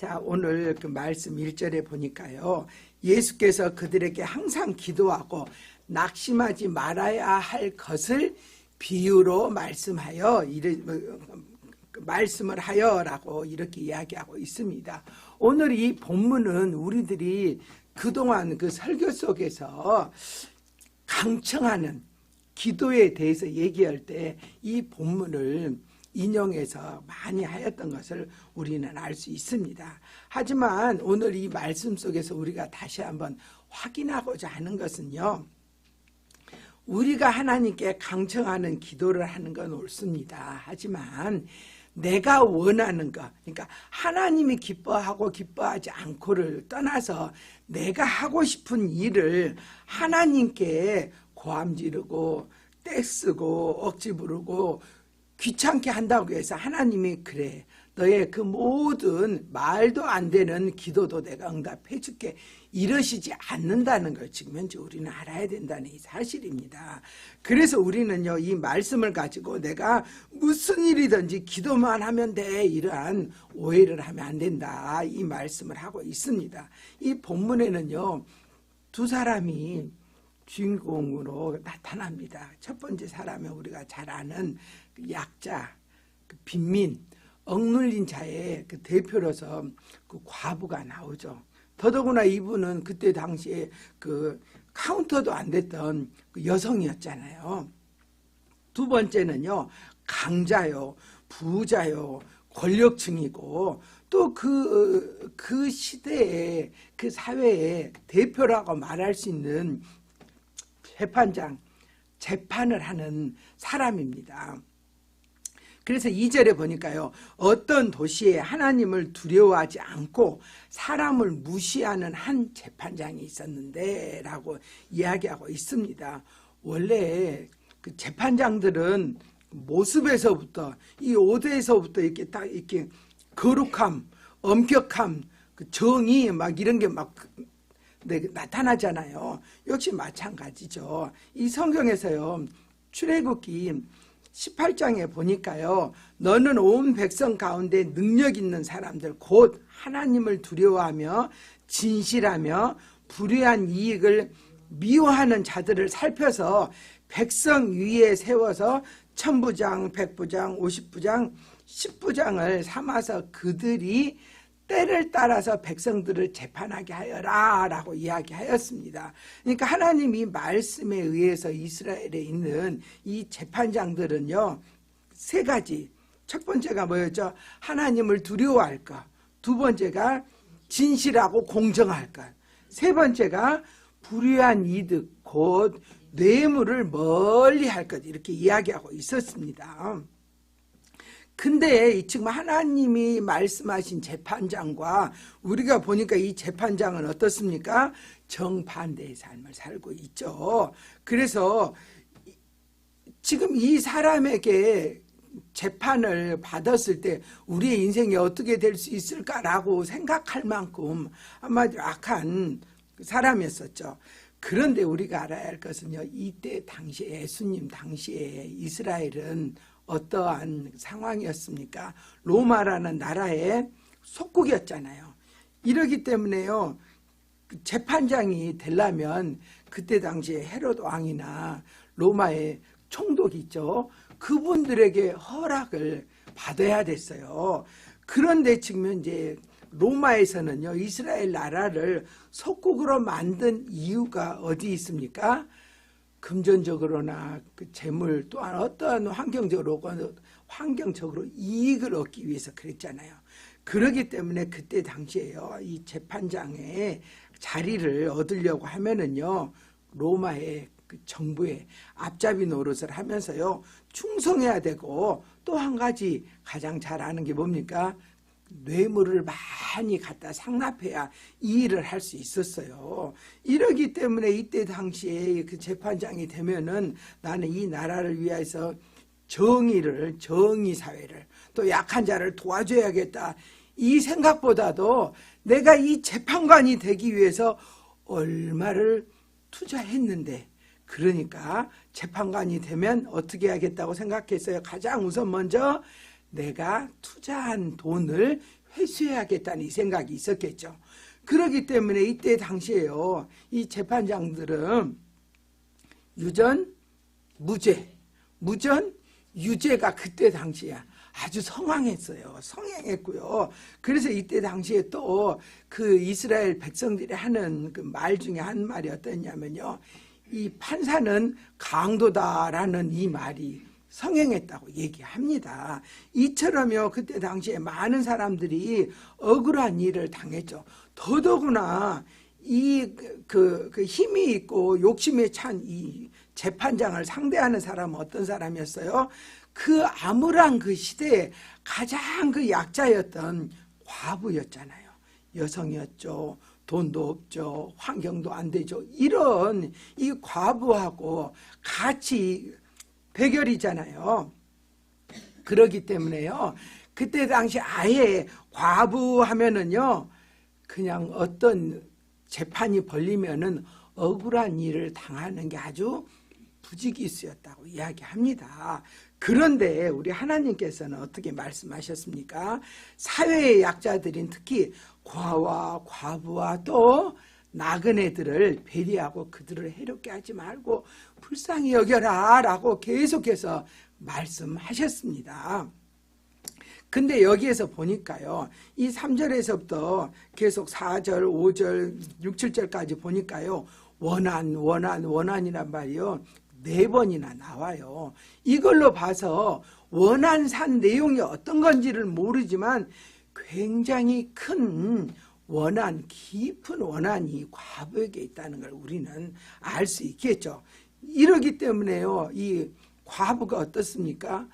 자, 오늘 그 말씀 1절에 보니까요. 예수께서 그들에게 항상 기도하고 낙심하지 말아야 할 것을 비유로 말씀하여 말씀을 하여라고 이렇게 이야기하고 있습니다. 오늘 이 본문은 우리들이 그동안 그 설교 속에서 강청하는 기도에 대해서 얘기할 때 이 본문을 인용해서 많이 하였던 것을 우리는 알 수 있습니다. 하지만 오늘 이 말씀 속에서 우리가 다시 한번 확인하고자 하는 것은요. 우리가 하나님께 강청하는 기도를 하는 건 옳습니다. 하지만 내가 원하는 것, 그러니까 하나님이 기뻐하고 기뻐하지 않고를 떠나서 내가 하고 싶은 일을 하나님께 고함 지르고 떼쓰고 억지 부르고 귀찮게 한다고 해서 하나님이 그래 너의 그 모든 말도 안 되는 기도도 내가 응답해 줄게 이러시지 않는다는 걸 지금 현재 우리는 알아야 된다는 이 사실입니다. 그래서 우리는요 이 말씀을 가지고 내가 무슨 일이든지 기도만 하면 돼 이러한 오해를 하면 안 된다 이 말씀을 하고 있습니다. 이 본문에는요 두 사람이 주인공으로 나타납니다. 첫 번째 사람은 우리가 잘 아는 그 약자, 그 빈민, 억눌린 자의 그 대표로서 그 과부가 나오죠. 더더구나 이분은 그때 당시에 그 카운터도 안 됐던 그 여성이었잖아요. 두 번째는요, 강자요, 부자요, 권력층이고 또 그 시대에 그 사회의 대표라고 말할 수 있는 재판장, 재판을 하는 사람입니다. 그래서 2절에 보니까요. 어떤 도시에 하나님을 두려워하지 않고 사람을 무시하는 한 재판장이 있었는데 라고 이야기하고 있습니다. 원래 그 재판장들은 모습에서부터 이 오대에서부터 이렇게 딱 이렇게 거룩함, 엄격함, 그 정의 막 이런 게 막 나타나잖아요. 역시 마찬가지죠. 이 성경에서요. 출애굽기 18장에 보니까요. 너는 온 백성 가운데 능력 있는 사람들 곧 하나님을 두려워하며 진실하며 불의한 이익을 미워하는 자들을 살펴서 백성 위에 세워서 천부장, 백부장, 50부장, 10부장을 삼아서 그들이 때를 따라서 백성들을 재판하게 하여라 라고 이야기하였습니다. 그러니까 하나님이 말씀에 의해서 이스라엘에 있는 이 재판장들은요. 세 가지. 첫 번째가 뭐였죠? 하나님을 두려워할 것. 두 번째가 진실하고 공정할 것. 세 번째가 불의한 이득 곧 뇌물을 멀리 할 것. 이렇게 이야기하고 있었습니다. 근데 지금 하나님이 말씀하신 재판장과 우리가 보니까 이 재판장은 어떻습니까? 정반대의 삶을 살고 있죠. 그래서 지금 이 사람에게 재판을 받았을 때 우리의 인생이 어떻게 될 수 있을까라고 생각할 만큼 한마디로 악한 사람이었었죠. 그런데 우리가 알아야 할 것은요. 이때 당시에 예수님 당시에 이스라엘은 어떠한 상황이었습니까? 로마라는 나라의 속국이었잖아요. 이러기 때문에요. 재판장이 되려면 그때 당시에 헤롯 왕이나 로마의 총독이 있죠. 그분들에게 허락을 받아야 됐어요. 그런데 지금 이제 로마에서는요. 이스라엘 나라를 속국으로 만든 이유가 어디 있습니까? 금전적으로나 그 재물 또한 어떠한 환경적으로 이익을 얻기 위해서 그랬잖아요. 그러기 때문에 그때 당시에요. 이 재판장의 자리를 얻으려고 하면은요. 로마의 그 정부의 앞잡이 노릇을 하면서요. 충성해야 되고 또 한 가지 가장 잘 아는 게 뭡니까? 뇌물을 많이 갖다 상납해야 이 일을 할 수 있었어요. 이러기 때문에 이때 당시에 그 재판장이 되면은 나는 이 나라를 위해서 정의 사회를 또 약한 자를 도와줘야겠다. 이 생각보다도 내가 이 재판관이 되기 위해서 얼마를 투자했는데 그러니까 재판관이 되면 어떻게 해야겠다고 생각했어요. 가장 우선 먼저 내가 투자한 돈을 회수해야겠다는 이 생각이 있었겠죠. 그렇기 때문에 이때 당시에요, 이 재판장들은 유전, 무죄, 무전, 유죄가 그때 당시에 아주 성황했어요. 성행했고요. 그래서 이때 당시에 또 그 이스라엘 백성들이 하는 그 말 중에 한 말이 어떠냐면요, 이 판사는 강도다라는 이 말이 성행했다고 얘기합니다. 이처럼요, 그때 당시에 많은 사람들이 억울한 일을 당했죠. 더더구나 그 힘이 있고 욕심에 찬 이 재판장을 상대하는 사람은 어떤 사람이었어요? 그 암울한 그 시대에 가장 그 약자였던 과부였잖아요. 여성이었죠. 돈도 없죠. 환경도 안 되죠. 이런 이 과부하고 같이 대결이잖아요. 그러기 때문에요, 그때 당시 아예 과부 하면은요, 그냥 어떤 재판이 벌리면은 억울한 일을 당하는 게 아주 부지기수였다고 이야기합니다. 그런데 우리 하나님께서는 어떻게 말씀하셨습니까? 사회의 약자들인 특히 과와 과부와 또 나그네들을 배려하고 그들을 해롭게 하지 말고 불쌍히 여겨라 라고 계속해서 말씀하셨습니다. 근데 여기에서 보니까요, 이 3절에서부터 계속 4절, 5절, 6, 7절까지 보니까요, 원한이란 말이요, 4번이나 나와요. 이걸로 봐서 원한 산 내용이 어떤 건지를 모르지만 굉장히 큰 원한, 깊은 원한이 과부에게 있다는 걸 우리는 알 수 있겠죠. 이러기 때문에요, 이 과부가 어떻습니까?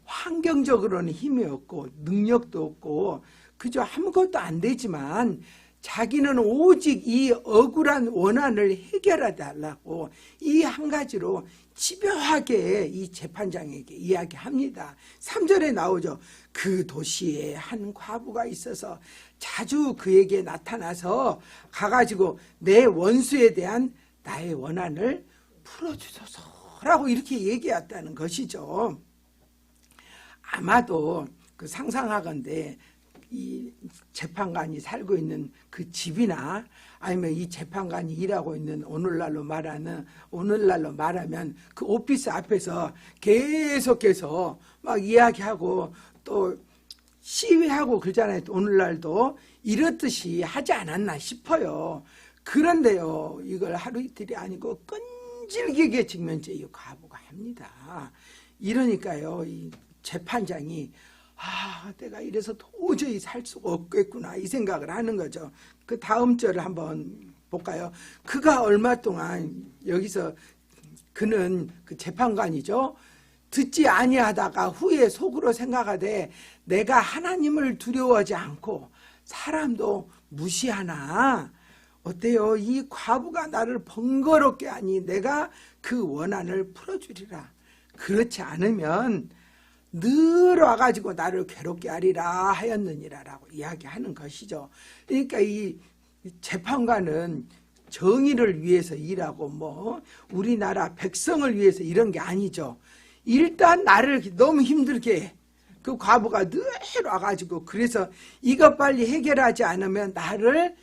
환경적으로는 힘이 없고 능력도 없고 그저 아무것도 안 되지만 자기는 오직 이 억울한 원한을 해결해 달라고 이 한 가지로 집요하게 이 재판장에게 이야기합니다. 3절에 나오죠. 그 도시에 한 과부가 있어서 자주 그에게 나타나서 가가지고 내 원수에 대한 나의 원한을 풀어주소서라고 이렇게 얘기했다는 것이죠. 아마도 그 상상하건대 이 재판관이 살고 있는 그 집이나 아니면 이 재판관이 일하고 있는 오늘날로 말하면 그 오피스 앞에서 계속해서 막 이야기하고 또 시위하고 그러잖아요. 오늘날도 이렇듯이 하지 않았나 싶어요. 그런데요, 이걸 하루 이틀이 아니고 끈질기게 직면죄의 과부가 합니다. 이러니까요, 이 재판장이 내가 이래서 도저히 살 수가 없겠구나 이 생각을 하는 거죠. 그 다음 절을 한번 볼까요? 그가 얼마 동안 여기서 그는 그 재판관이죠. 듣지 아니하다가 후에 속으로 생각하되 내가 하나님을 두려워하지 않고 사람도 무시하나 어때요? 이 과부가 나를 번거롭게 하니 내가 그 원한을 풀어주리라. 그렇지 않으면 늘 와가지고 나를 괴롭게 하리라 하였느니라라고 이야기하는 것이죠. 그러니까 이 재판관은 정의를 위해서 일하고 뭐 우리나라 백성을 위해서 이런 게 아니죠. 일단 나를 너무 힘들게 해. 그 과부가 늘 와가지고 그래서 이것 빨리 해결하지 않으면 나를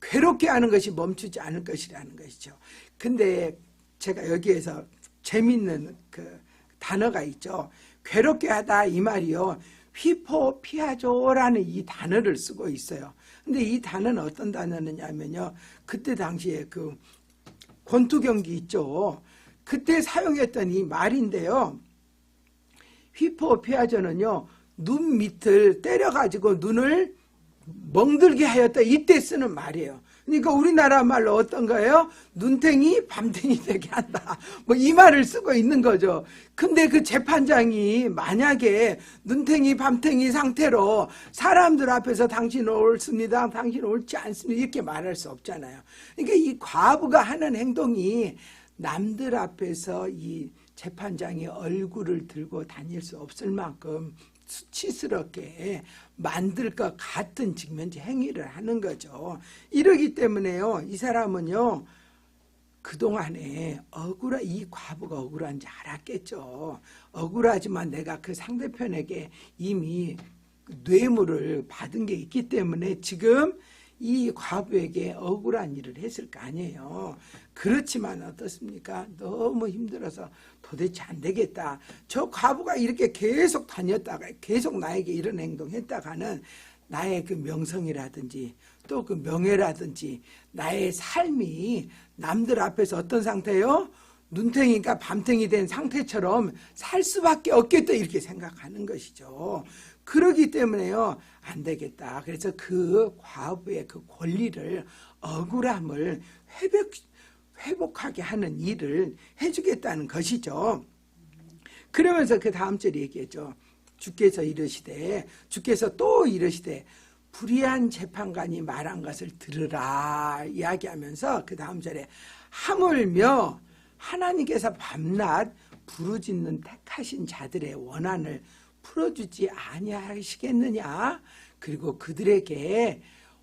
괴롭게 하는 것이 멈추지 않을 것이라는 것이죠. 근데 제가 여기에서 재밌는 그 단어가 있죠. 괴롭게 하다 이 말이요, 휘포피아조라는 이 단어를 쓰고 있어요. 근데 이 단어는 어떤 단어냐면요, 그때 당시에 그 권투경기 있죠. 그때 사용했던 이 말인데요, 휘포피아조는요, 눈 밑을 때려가지고 눈을 멍들게 하였다 이때 쓰는 말이에요. 그러니까 우리나라 말로 어떤 거예요? 눈탱이 밤탱이 되게 한다 뭐 이 말을 쓰고 있는 거죠. 근데 그 재판장이 만약에 눈탱이 밤탱이 상태로 사람들 앞에서 당신 옳습니다, 당신 옳지 않습니다 이렇게 말할 수 없잖아요. 그러니까 이 과부가 하는 행동이 남들 앞에서 이 재판장이 얼굴을 들고 다닐 수 없을 만큼 수치스럽게 만들 것 같은 직면제 행위를 하는 거죠. 이러기 때문에요, 이 사람은요, 그동안에 이 과부가 억울한지 알았겠죠. 억울하지만 내가 그 상대편에게 이미 뇌물을 받은 게 있기 때문에 지금 이 과부에게 억울한 일을 했을 거 아니에요. 그렇지만 어떻습니까? 너무 힘들어서 도대체 안 되겠다. 저 과부가 이렇게 계속 다녔다가 계속 나에게 이런 행동했다가는 나의 그 명성이라든지 또 그 명예라든지 나의 삶이 남들 앞에서 어떤 상태예요? 눈탱이가 밤탱이 된 상태처럼 살 수밖에 없겠다 이렇게 생각하는 것이죠. 그러기 때문에요, 안 되겠다. 그래서 그 과부의 그 권리를, 억울함을 회복하게 하는 일을 해주겠다는 것이죠. 그러면서 그 다음 절에 얘기했죠. 주께서 또 이르시되 불의한 재판관이 말한 것을 들으라 이야기하면서 그 다음 절에 하물며 하나님께서 밤낮 부르짖는 택하신 자들의 원한을 풀어주지 아니하시겠느냐, 그리고 그들에게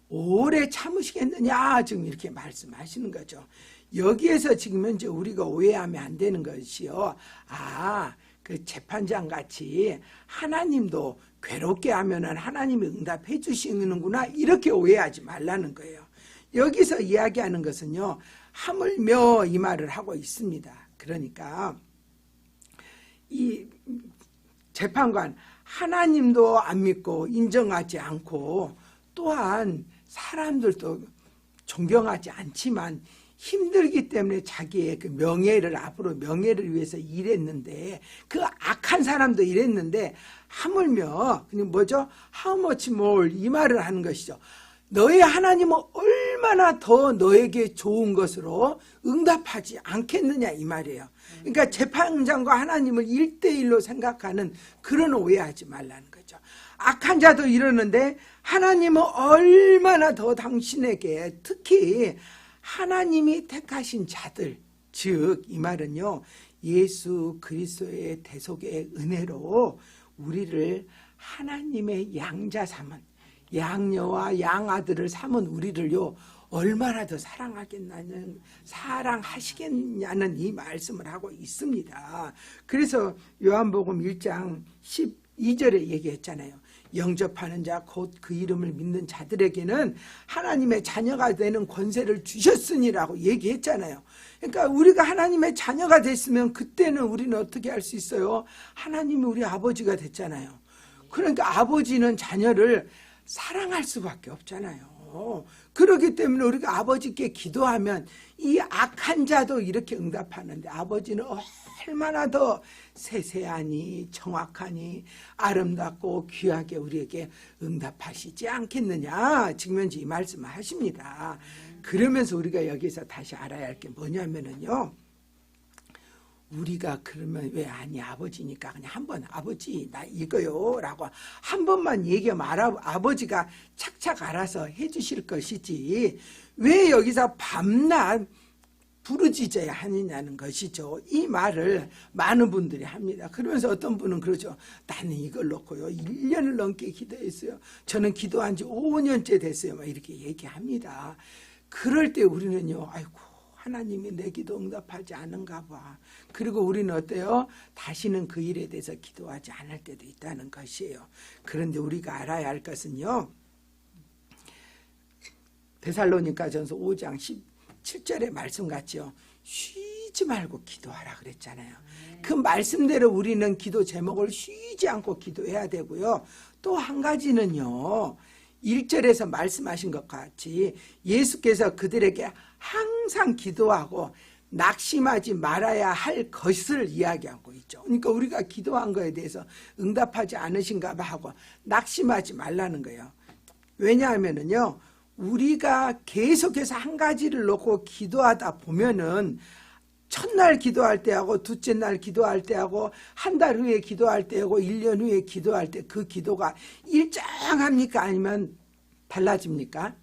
오래 참으시겠느냐, 지금 이렇게 말씀하시는 거죠. 여기에서 지금 현재 우리가 오해하면 안 되는 것이요, 그 재판장 같이 하나님도 괴롭게 하면은 하나님이 응답해 주시는구나, 이렇게 오해하지 말라는 거예요. 여기서 이야기하는 것은요, 하물며 이 말을 하고 있습니다. 그러니까 이 재판관, 하나님도 안 믿고 인정하지 않고 또한 사람들도 존경하지 않지만 힘들기 때문에 자기의 그 명예를, 앞으로 명예를 위해서 일했는데, 그 악한 사람도 일했는데 하물며 그냥 뭐죠? How much more, 이 말을 하는 것이죠. 너의 하나님은 얼마나 더 너에게 좋은 것으로 응답하지 않겠느냐 이 말이에요. 그러니까 재판장과 하나님을 1대1로 생각하는 그런 오해하지 말라는 거죠. 악한 자도 이러는데 하나님은 얼마나 더 당신에게, 특히 하나님이 택하신 자들, 즉 이 말은요, 예수 그리스도의 대속의 은혜로 우리를 하나님의 양자 삼은, 양녀와 양아들을 삼은 우리를요 얼마나 더 사랑하시겠냐는 이 말씀을 하고 있습니다. 그래서 요한복음 1장 12절에 얘기했잖아요. 영접하는 자 곧 그 이름을 믿는 자들에게는 하나님의 자녀가 되는 권세를 주셨으니라고 얘기했잖아요. 그러니까 우리가 하나님의 자녀가 됐으면 그때는 우리는 어떻게 할 수 있어요? 하나님이 우리 아버지가 됐잖아요. 그러니까 아버지는 자녀를 사랑할 수밖에 없잖아요. 그렇기 때문에 우리가 아버지께 기도하면 이 악한 자도 이렇게 응답하는데 아버지는 얼마나 더 세세하니 정확하니 아름답고 귀하게 우리에게 응답하시지 않겠느냐, 지금 현재 이 말씀을 하십니다. 그러면서 우리가 여기서 다시 알아야 할 게 뭐냐면은요, 우리가 그러면 왜 아니 아버지니까 그냥 한번 아버지 나 이거요 라고 한 번만 얘기하면 아버지가 착착 알아서 해주실 것이지 왜 여기서 밤낮 부르짖어야 하느냐는 것이죠. 이 말을 많은 분들이 합니다. 그러면서 어떤 분은 그러죠. 나는 이걸 놓고요 1년을 넘게 기도했어요. 저는 기도한 지 5년째 됐어요. 막 이렇게 얘기합니다. 그럴 때 우리는요, 아이고 하나님이 내 기도 응답하지 않은가 봐. 그리고 우리는 어때요? 다시는 그 일에 대해서 기도하지 않을 때도 있다는 것이에요. 그런데 우리가 알아야 할 것은요, 데살로니가전서 5장 17절의 말씀 같죠. 쉬지 말고 기도하라 그랬잖아요. 그 말씀대로 우리는 기도 제목을 쉬지 않고 기도해야 되고요. 또 한 가지는요, 1절에서 말씀하신 것 같이 예수께서 그들에게 항상 기도하고 낙심하지 말아야 할 것을 이야기하고 있죠. 그러니까 우리가 기도한 거에 대해서 응답하지 않으신가 봐 하고 낙심하지 말라는 거예요. 왜냐하면은요, 우리가 계속해서 한 가지를 놓고 기도하다 보면은 첫날 기도할 때하고 둘째 날 기도할 때하고 한 달 후에 기도할 때하고 1년 후에 기도할 때 그 기도가 일정합니까? 아니면 달라집니까?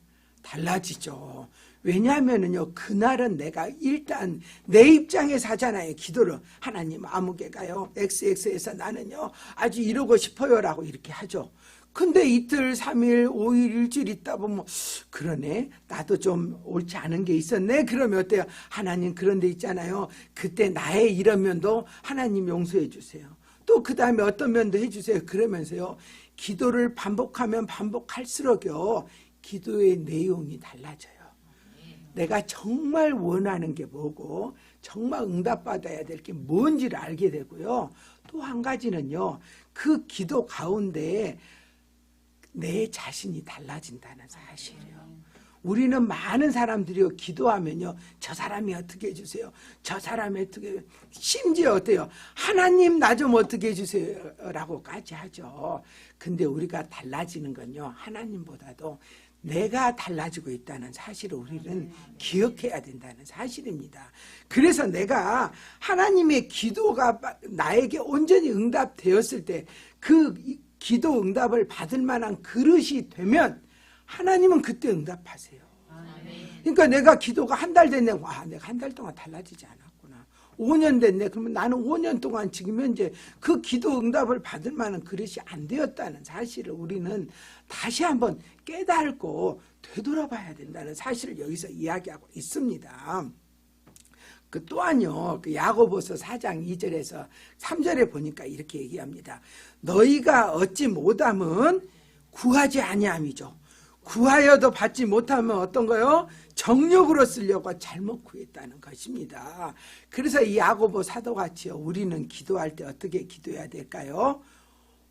달라지죠. 왜냐하면은요, 그날은 내가 일단 내 입장에서 하잖아요. 기도를. 하나님 아무개가요 XX에서 나는요 아주 이러고 싶어요 라고 이렇게 하죠. 근데 이틀, 3일, 5일, 일주일 있다 보면 그러네, 나도 좀 옳지 않은 게 있었네. 그러면 어때요? 하나님 그런 데 있잖아요. 그때 나의 이런 면도 하나님 용서해 주세요. 또 그 다음에 어떤 면도 해주세요. 그러면서요, 기도를 반복하면 반복할수록요, 기도의 내용이 달라져요. 내가 정말 원하는 게 뭐고 정말 응답받아야 될 게 뭔지를 알게 되고요. 또 한 가지는요, 그 기도 가운데 내 자신이 달라진다는 사실이에요. 우리는 많은 사람들이요, 기도하면요, 저 사람이 어떻게 해주세요, 저 사람이 어떻게, 심지어 어때요, 하나님 나 좀 어떻게 해주세요 라고까지 하죠. 근데 우리가 달라지는 건요, 하나님보다도 내가 달라지고 있다는 사실을 우리는 기억해야 된다는 사실입니다. 그래서 내가 하나님의 기도가 나에게 온전히 응답되었을 때 그 기도 응답을 받을 만한 그릇이 되면 하나님은 그때 응답하세요. 그러니까 내가 기도가 한 달 됐네. 와, 내가 한 달 동안 달라지지 않았구나. 5년 됐네. 그러면 나는 5년 동안 지금 현재 그 기도 응답을 받을 만한 그릇이 안 되었다는 사실을 우리는 다시 한번 깨닫고 되돌아봐야 된다는 사실을 여기서 이야기하고 있습니다. 그 또한요, 그 야고보서 4장 2절에서 3절에 보니까 이렇게 얘기합니다. 너희가 얻지 못함은 구하지 아니함이죠. 구하여도 받지 못하면 어떤 거요? 정욕으로 쓰려고 잘못 구했다는 것입니다. 그래서 이 야고보 사도같이요, 우리는 기도할 때 어떻게 기도해야 될까요?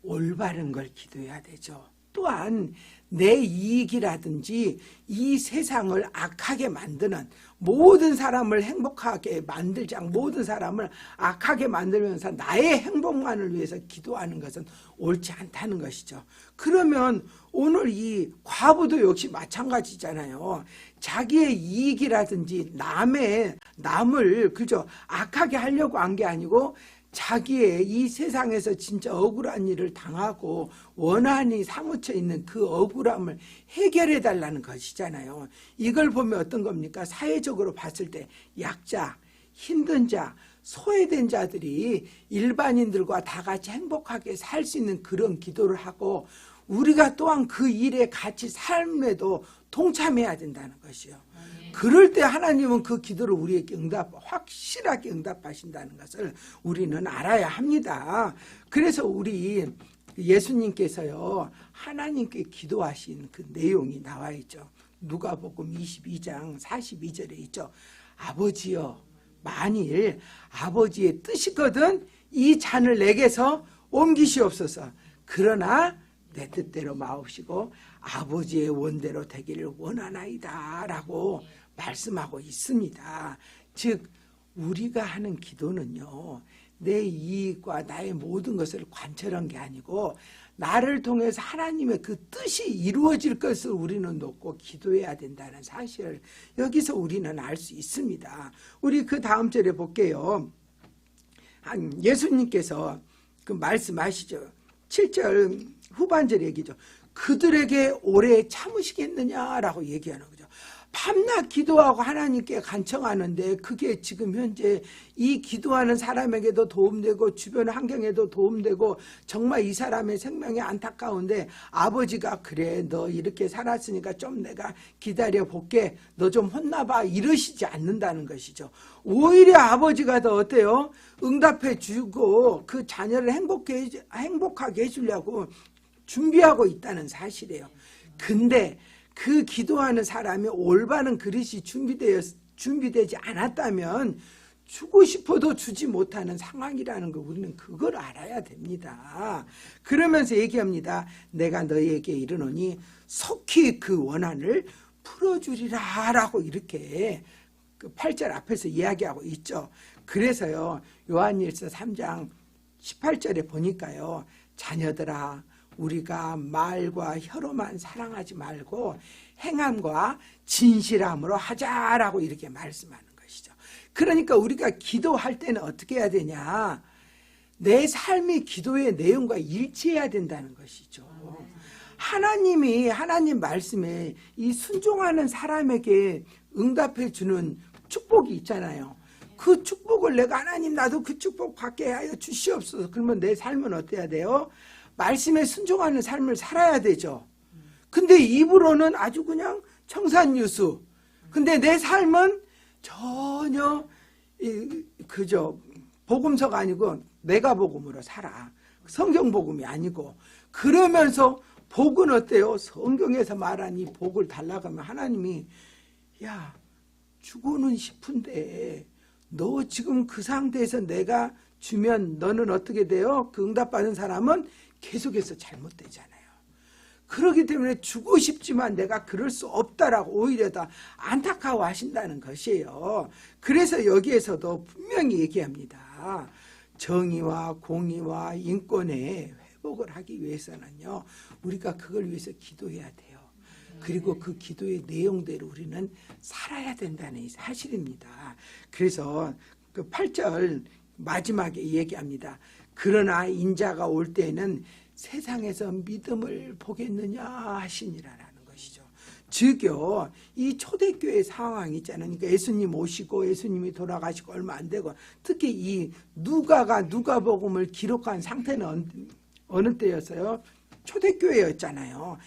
올바른 걸 기도해야 되죠. 또한 내 이익이라든지 이 세상을 악하게 만드는, 모든 사람을 행복하게 만들지 않고 모든 사람을 악하게 만들면서 나의 행복만을 위해서 기도하는 것은 옳지 않다는 것이죠. 그러면 오늘 이 과부도 역시 마찬가지잖아요. 자기의 이익이라든지 남을 그죠, 악하게 하려고 한 게 아니고 자기의 이 세상에서 진짜 억울한 일을 당하고 원한이 사무쳐 있는 그 억울함을 해결해 달라는 것이잖아요. 이걸 보면 어떤 겁니까? 사회적으로 봤을 때 약자, 힘든 자, 소외된 자들이 일반인들과 다 같이 행복하게 살 수 있는 그런 기도를 하고, 우리가 또한 그 일에 같이 삶에도 동참해야 된다는 것이요. 그럴 때 하나님은 그 기도를 우리에게 확실하게 응답하신다는 것을 우리는 알아야 합니다. 그래서 우리 예수님께서요, 하나님께 기도하신 그 내용이 나와 있죠. 누가복음 22장 42절에 있죠. 아버지여, 만일 아버지의 뜻이거든 이 잔을 내게서 옮기시옵소서. 그러나 내 뜻대로 마옵시고 아버지의 원대로 되기를 원하나이다 라고 말씀하고 있습니다. 즉 우리가 하는 기도는요, 내 이익과 나의 모든 것을 관철한 게 아니고 나를 통해서 하나님의 그 뜻이 이루어질 것을 우리는 놓고 기도해야 된다는 사실을 여기서 우리는 알 수 있습니다. 우리 그 다음 절에 볼게요. 예수님께서 그 말씀하시죠. 7절 후반절 얘기죠. 그들에게 오래 참으시겠느냐라고 얘기하는 거죠. 밤낮 기도하고 하나님께 간청하는데 그게 지금 현재 이 기도하는 사람에게도 도움되고 주변 환경에도 도움되고 정말 이 사람의 생명이 안타까운데 아버지가 그래 너 이렇게 살았으니까 좀 내가 기다려 볼게, 너 좀 혼나봐, 이러시지 않는다는 것이죠. 오히려 아버지가 더 어때요? 응답해 주고 그 자녀를 행복하게 해주려고 준비하고 있다는 사실이에요. 근데 그 기도하는 사람이 올바른 그릇이 준비되지 않았다면 주고 싶어도 주지 못하는 상황이라는 거, 우리는 그걸 알아야 됩니다. 그러면서 얘기합니다. 내가 너희에게 이르노니 속히 그 원한을 풀어주리라 라고 이렇게 그 8절 앞에서 이야기하고 있죠. 그래서요, 요한일서 3장 18절에 보니까요, 자녀들아 우리가 말과 혀로만 사랑하지 말고 행함과 진실함으로 하자라고 이렇게 말씀하는 것이죠. 그러니까 우리가 기도할 때는 어떻게 해야 되냐, 내 삶이 기도의 내용과 일치해야 된다는 것이죠. 하나님 말씀에 이 순종하는 사람에게 응답해 주는 축복이 있잖아요. 그 축복을 내가 하나님 나도 그 축복 받게 하여 주시옵소서. 그러면 내 삶은 어때야 돼요? 말씀에 순종하는 삶을 살아야 되죠. 근데 입으로는 아주 그냥 청산유수. 근데 내 삶은 전혀 그저 복음서가 아니고 내가 복음으로 살아. 성경 복음이 아니고. 그러면서 복은 어때요? 성경에서 말한 이 복을 달라고 하면 하나님이 야 주고는 싶은데 너 지금 그 상태에서 내가 주면 너는 어떻게 돼요? 그 응답받은 사람은 계속해서 잘못되잖아요. 그렇기 때문에 주고 싶지만 내가 그럴 수 없다라고 오히려 더 안타까워 하신다는 것이에요. 그래서 여기에서도 분명히 얘기합니다. 정의와 공의와 인권의 회복을 하기 위해서는요, 우리가 그걸 위해서 기도해야 돼요. 그리고 그 기도의 내용대로 우리는 살아야 된다는 사실입니다. 그래서 그 8절 마지막에 얘기합니다. 그러나 인자가 올 때에는 세상에서 믿음을 보겠느냐 하시니라라는 것이죠. 즉요, 이 초대교회 상황이 있잖아요. 그러니까 예수님 오시고 예수님이 돌아가시고 얼마 안 되고, 특히 이 누가가 누가복음을 기록한 상태는 어느 때였어요? 초대교회였잖아요.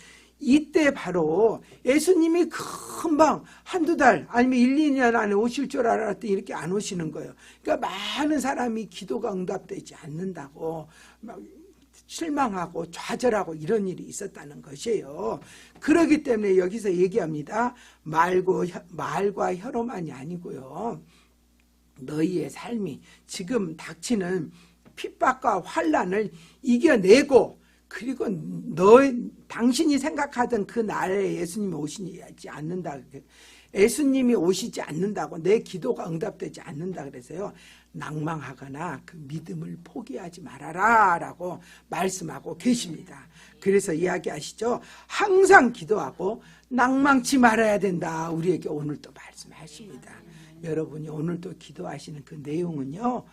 이때 바로 예수님이 금방 한두 달 아니면 1, 2년 안에 오실 줄 알았더니 이렇게 안 오시는 거예요. 그러니까 많은 사람이 기도가 응답되지 않는다고 막 실망하고 좌절하고 이런 일이 있었다는 것이에요. 그렇기 때문에 여기서 얘기합니다. 말과 혀로만이 아니고요. 너희의 삶이 지금 닥치는 핍박과 환난을 이겨내고, 그리고 당신이 생각하던 그 날에 예수님이 오시지 않는다. 예수님이 오시지 않는다고, 내 기도가 응답되지 않는다 그래서요, 낭망하거나 그 믿음을 포기하지 말아라 라고 말씀하고 계십니다. 그래서 이야기하시죠. 항상 기도하고 낭망치 말아야 된다. 우리에게 오늘 또 말씀하십니다. 여러분이 오늘 또 기도하시는 그 내용은요,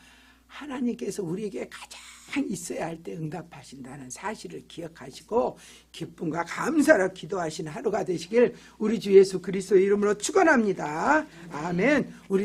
하나님께서 우리에게 가장 있어야 할 때 응답하신다는 사실을 기억하시고 기쁨과 감사로 기도하시는 하루가 되시길 우리 주 예수 그리스도의 이름으로 축원합니다. 아멘. 우리